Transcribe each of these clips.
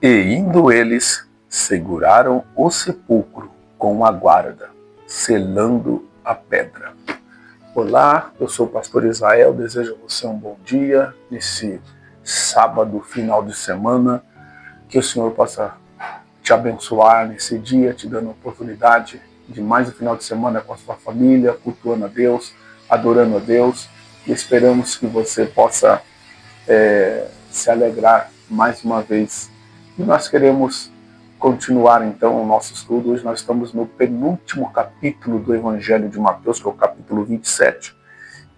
E indo eles, seguraram o sepulcro com a guarda, selando a pedra. Olá, eu sou o pastor Israel, desejo a você um bom dia nesse sábado, final de semana, que o Senhor possa te abençoar nesse dia, te dando a oportunidade de mais um final de semana com a sua família, cultuando a Deus, adorando a Deus, e esperamos que você possa se alegrar mais uma vez. E nós queremos continuar então o nosso estudo. Hoje nós estamos no penúltimo capítulo do Evangelho de Mateus, que é o capítulo 27.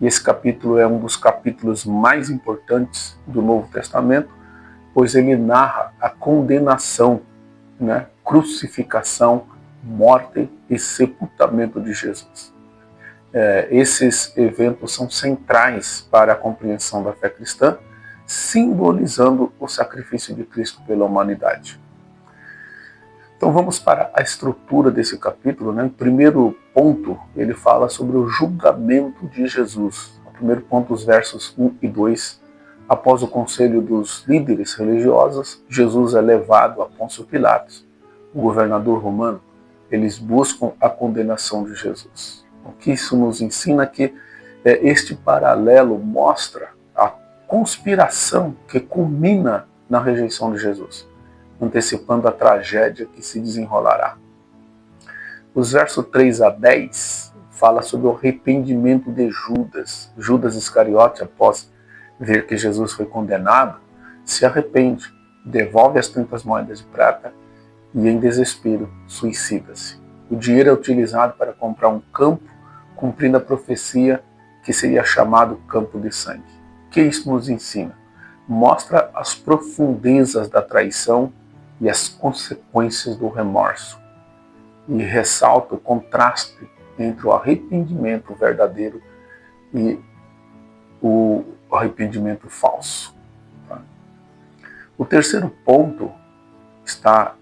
E esse capítulo é um dos capítulos mais importantes do Novo Testamento, pois ele narra a condenação, crucificação, morte e sepultamento de Jesus. Esses eventos são centrais para a compreensão da fé cristã, simbolizando o sacrifício de Cristo pela humanidade. Então vamos para a estrutura desse capítulo. Em primeiro ponto, ele fala sobre o julgamento de Jesus. No primeiro ponto, os versos 1 e 2. Após o conselho dos líderes religiosos, Jesus é levado a Pôncio Pilatos, o governador romano. Eles buscam a condenação de Jesus. O que isso nos ensina é que este paralelo mostra a conspiração que culmina na rejeição de Jesus, antecipando a tragédia que se desenrolará. Os versos 3 a 10 fala sobre o arrependimento de Judas. Judas Iscariote, após ver que Jesus foi condenado, se arrepende, devolve as 30 moedas de prata e, em desespero, suicida-se. O dinheiro é utilizado para comprar um campo, cumprindo a profecia que seria chamado campo de sangue. O que isso nos ensina? Mostra as profundezas da traição e as consequências do remorso. E ressalta o contraste entre o arrependimento verdadeiro e o arrependimento falso. O terceiro ponto está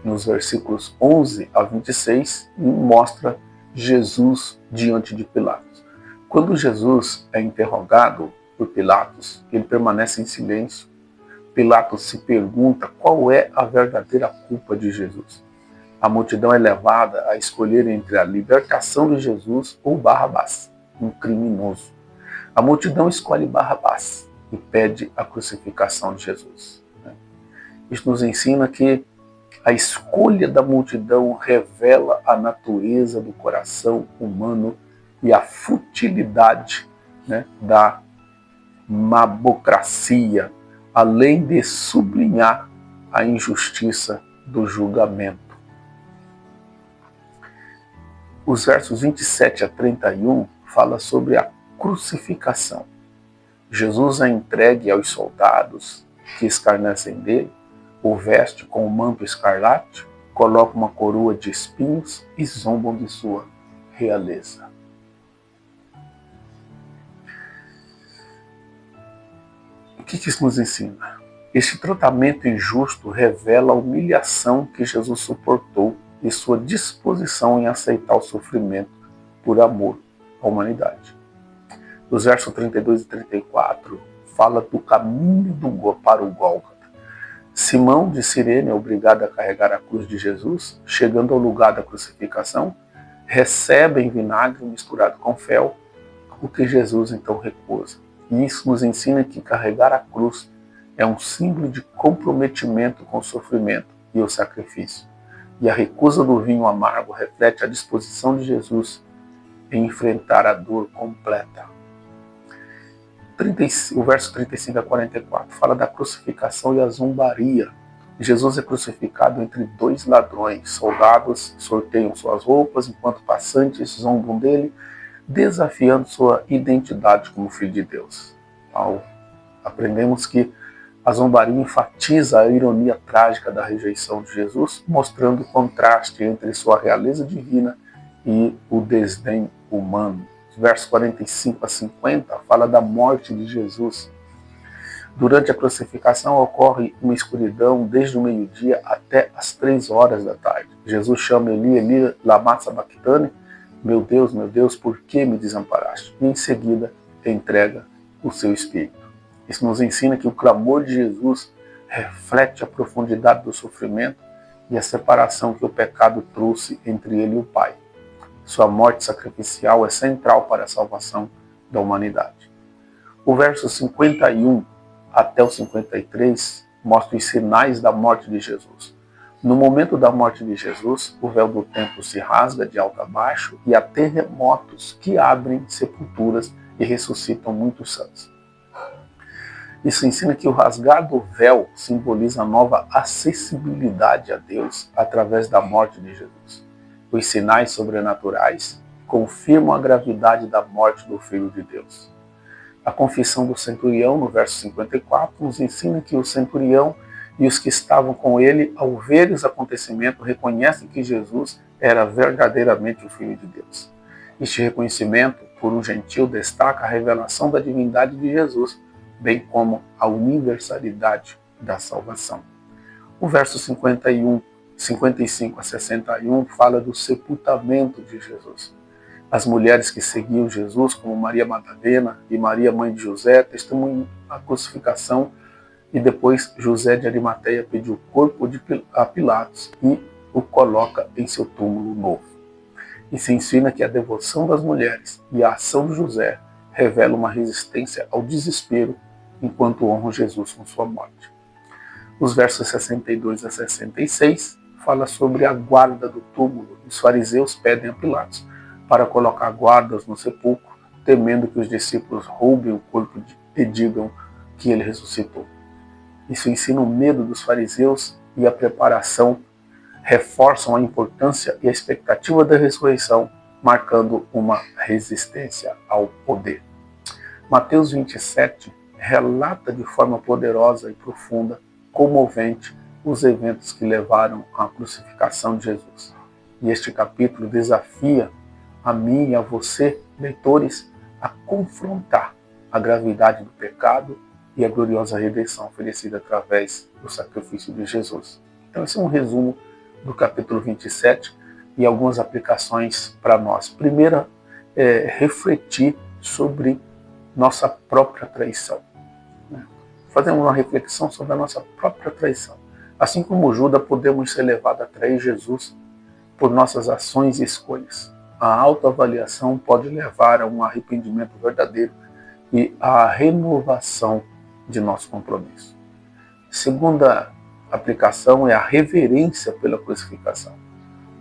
nos versículos 11 a 26 e mostra Jesus diante de Pilatos. Quando Jesus é interrogado por Pilatos, ele permanece em silêncio. Pilatos se pergunta qual é a verdadeira culpa de Jesus. A multidão é levada a escolher entre a libertação de Jesus ou Barrabás, um criminoso. A multidão escolhe Barrabás e pede a crucificação de Jesus. Isso nos ensina que a escolha da multidão revela a natureza do coração humano e a futilidade da mabocracia, além de sublinhar a injustiça do julgamento. Os versos 27 a 31 fala sobre a crucificação. Jesus é entregue aos soldados que escarnecem dele, o veste com um manto escarlate, coloca uma coroa de espinhos e zombam de sua realeza. O que isso nos ensina? Este tratamento injusto revela a humilhação que Jesus suportou e sua disposição em aceitar o sofrimento por amor à humanidade. Os versos 32 e 34 fala do caminho para o Gólgota. Simão de Cirene é obrigado a carregar a cruz de Jesus. Chegando ao lugar da crucificação, recebem vinagre misturado com fel, o que Jesus então recusa. E isso nos ensina que carregar a cruz é um símbolo de comprometimento com o sofrimento e o sacrifício. E a recusa do vinho amargo reflete a disposição de Jesus em enfrentar a dor completa. O verso 35 a 44 fala da crucificação e a zombaria. Jesus é crucificado entre dois ladrões. Soldados sorteiam suas roupas, enquanto passantes zombam dele, desafiando sua identidade como filho de Deus. Aprendemos que a zombaria enfatiza a ironia trágica da rejeição de Jesus, mostrando o contraste entre sua realeza divina e o desdém humano. Versos 45 a 50 fala da morte de Jesus. Durante a crucificação ocorre uma escuridão desde o meio-dia até as 3 horas da tarde. Jesus chama Eli, Eli, lama sabachthani, meu Deus, por que me desamparaste? E em seguida entrega o seu espírito. Isso nos ensina que o clamor de Jesus reflete a profundidade do sofrimento e a separação que o pecado trouxe entre ele e o Pai. Sua morte sacrificial é central para a salvação da humanidade. O verso 51 até o 53 mostra os sinais da morte de Jesus. No momento da morte de Jesus, o véu do templo se rasga de alto a baixo e há terremotos que abrem sepulturas e ressuscitam muitos santos. Isso ensina que o rasgar do véu simboliza a nova acessibilidade a Deus através da morte de Jesus. Os sinais sobrenaturais confirmam a gravidade da morte do Filho de Deus. A confissão do centurião, no verso 54, nos ensina que o centurião e os que estavam com ele, ao ver os acontecimentos, reconhecem que Jesus era verdadeiramente o Filho de Deus. Este reconhecimento, por um gentil, destaca a revelação da divindade de Jesus, bem como a universalidade da salvação. O verso 55 a 61 fala do sepultamento de Jesus. As mulheres que seguiam Jesus, como Maria Madalena e Maria, mãe de José, testemunham a crucificação e depois José de Arimateia pediu o corpo a Pilatos e o coloca em seu túmulo novo. E se ensina que a devoção das mulheres e a ação de José revela uma resistência ao desespero enquanto honram Jesus com sua morte. Os versos 62 a 66 fala sobre a guarda do túmulo. Os fariseus pedem a Pilatos para colocar guardas no sepulcro, temendo que os discípulos roubem o corpo e digam que ele ressuscitou. Isso ensina o medo dos fariseus e a preparação reforçam a importância e a expectativa da ressurreição, marcando uma resistência ao poder. Mateus 27 relata de forma poderosa e profunda, comovente, os eventos que levaram à crucificação de Jesus. E este capítulo desafia a mim e a você, leitores, a confrontar a gravidade do pecado e a gloriosa redenção oferecida através do sacrifício de Jesus. Então esse é um resumo do capítulo 27 e algumas aplicações para nós. Primeira, refletir sobre nossa própria traição. Fazemos uma reflexão sobre a nossa própria traição. Assim como Judas, podemos ser levados a trair Jesus por nossas ações e escolhas. A autoavaliação pode levar a um arrependimento verdadeiro e à renovação de nosso compromisso. Segunda aplicação é a reverência pela crucificação.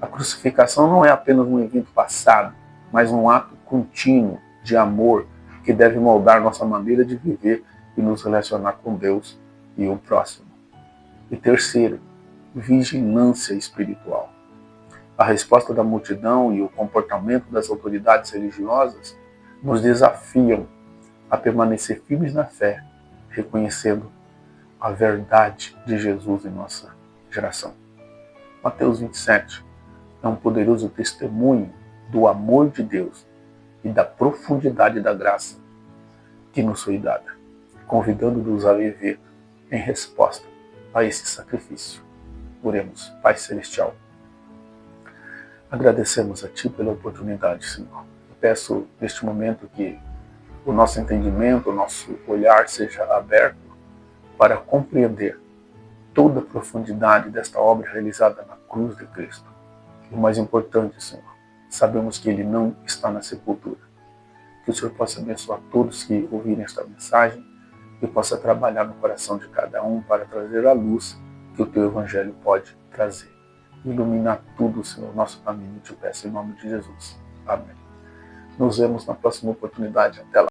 A crucificação não é apenas um evento passado, mas um ato contínuo de amor que deve moldar nossa maneira de viver e nos relacionar com Deus e o próximo. E terceiro, vigilância espiritual. A resposta da multidão e o comportamento das autoridades religiosas nos desafiam a permanecer firmes na fé, reconhecendo a verdade de Jesus em nossa geração. Mateus 27 é um poderoso testemunho do amor de Deus e da profundidade da graça que nos foi dada, convidando-nos a viver em resposta a esse sacrifício. Oremos. Pai Celestial, agradecemos a Ti pela oportunidade, Senhor. Eu peço neste momento que o nosso entendimento, o nosso olhar seja aberto para compreender toda a profundidade desta obra realizada na cruz de Cristo. E o mais importante, Senhor, sabemos que Ele não está na sepultura. Que o Senhor possa abençoar todos que ouvirem esta mensagem e possa trabalhar no coração de cada um para trazer a luz que o Teu Evangelho pode trazer. Iluminar tudo, Senhor, nosso caminho, te peço em nome de Jesus. Amém. Nos vemos na próxima oportunidade. Até lá.